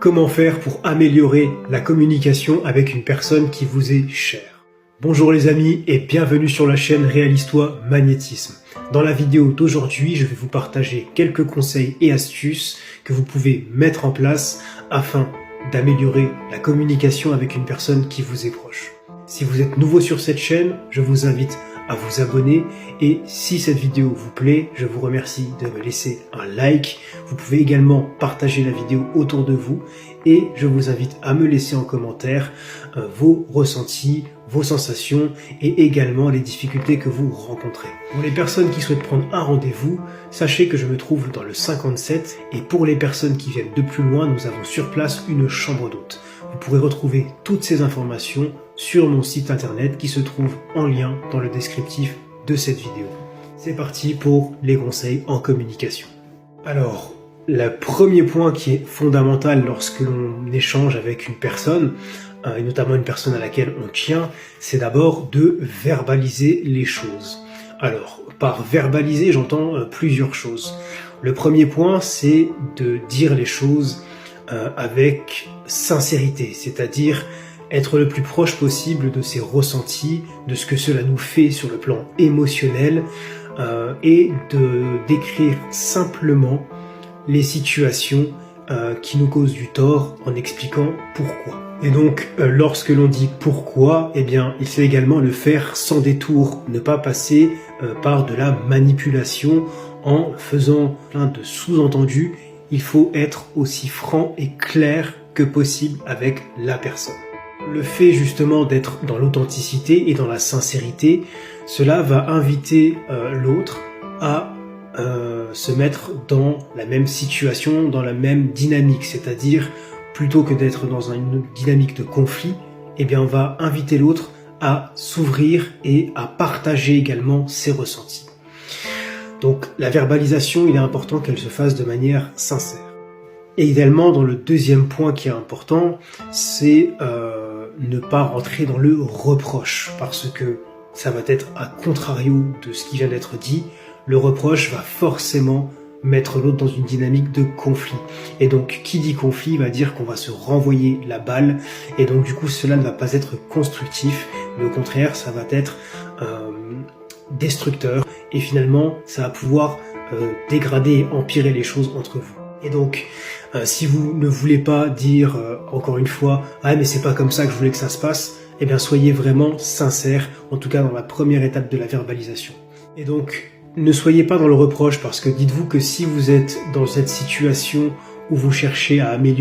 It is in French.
Comment faire pour améliorer la communication avec une personne qui vous est chère? Bonjour les amis et bienvenue sur la chaîne Réalise-toi Magnétisme. Dans la vidéo d'aujourd'hui, je vais vous partager quelques conseils et astuces que vous pouvez mettre en place afin d'améliorer la communication avec une personne qui vous est proche. Si vous êtes nouveau sur cette chaîne, je vous invite à vous abonner et si cette vidéo vous plaît, je vous remercie de me laisser un like. Vous pouvez également partager la vidéo autour de vous et je vous invite à me laisser en commentaire vos ressentis, vos sensations et également les difficultés que vous rencontrez. Pour les personnes qui souhaitent prendre un rendez-vous, sachez que je me trouve dans le 57 et pour les personnes qui viennent de plus loin, nous avons sur place une chambre d'hôte. Vous pourrez retrouver toutes ces informations sur mon site internet qui se trouve en lien dans le descriptif de cette vidéo. C'est parti pour les conseils en communication. Alors, le premier point qui est fondamental lorsque l'on échange avec une personne, et notamment une personne à laquelle on tient, c'est d'abord de verbaliser les choses. Alors, par verbaliser, j'entends plusieurs choses. Le premier point, c'est de dire les choses avec sincérité, c'est-à-dire être le plus proche possible de ses ressentis, de ce que cela nous fait sur le plan émotionnel et de décrire simplement les situations qui nous causent du tort en expliquant pourquoi. Et donc, lorsque l'on dit pourquoi, eh bien, il faut également le faire sans détour, ne pas passer par de la manipulation en faisant plein de sous-entendus. Il faut être aussi franc et clair que possible avec la personne. Le fait justement d'être dans l'authenticité et dans la sincérité, cela va inviter l'autre à se mettre dans la même situation, dans la même dynamique, c'est-à-dire plutôt que d'être dans une dynamique de conflit, eh bien on va inviter l'autre à s'ouvrir et à partager également ses ressentis. Donc la verbalisation, il est important qu'elle se fasse de manière sincère. Et idéalement, dans le deuxième point qui est important, c'est ne pas rentrer dans le reproche, parce que ça va être à contrario de ce qui vient d'être dit. Le reproche va forcément mettre l'autre dans une dynamique de conflit. Et donc, qui dit conflit va dire qu'on va se renvoyer la balle, et donc du coup, cela ne va pas être constructif, mais au contraire, ça va être destructeur, et finalement, ça va pouvoir dégrader et empirer les choses entre vous. Et donc, si vous ne voulez pas dire, encore une fois, « Ah, mais c'est pas comme ça que je voulais que ça se passe », eh bien, soyez vraiment sincère, en tout cas dans la première étape de la verbalisation. Et donc, ne soyez pas dans le reproche, parce que dites-vous que si vous êtes dans cette situation où vous cherchez à améliorer